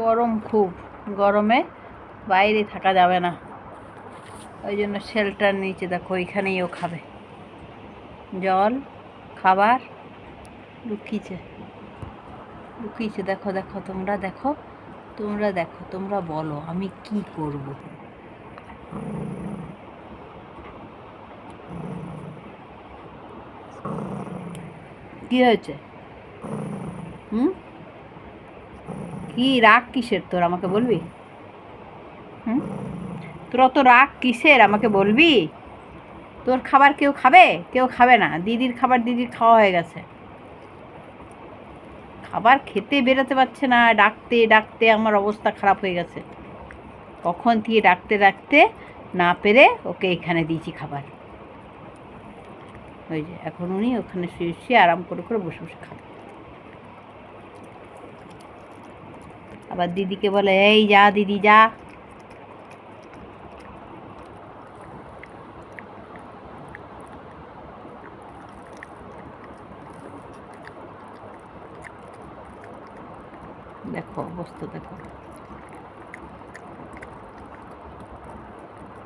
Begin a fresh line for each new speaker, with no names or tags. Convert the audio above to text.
গরম খুব, গরমে বাইরে থাকা যাবে না, ওই জন্য শেল্টার নিচে। দেখো ওইখানেই ও খাবে, জল খাবার লুকিয়েছে লুকিয়েছে। দেখো দেখো তোমরা দেখো, তোমরা দেখো, তোমরা বলো আমি কি করব। কি হয়েছে? হুম, কি রাগ কিসের তোর, আমাকে বলবি? হুম, তোর অত রাগ কিসের আমাকে বলবি? তোর খাবার কেউ খাবে? কেউ খাবে না। দিদির খাবার দিদির খাওয়া হয়ে গেছে। খাবার খেতে বেরোতে পারছে না, ডাকতে ডাকতে আমার অবস্থা খারাপ হয়ে গেছে। কখন থেকে ডাকতে ডাকতে না পেরে ওকে এখানে দিয়েছি খাবার। ওই যে এখন উনি ওখানে শুয়ে শুয়ে আরাম করে করে বসে বসে খাবে। আবার দিদিকে বলে, এই যা দিদি যা। দেখো অবস্থা দেখো।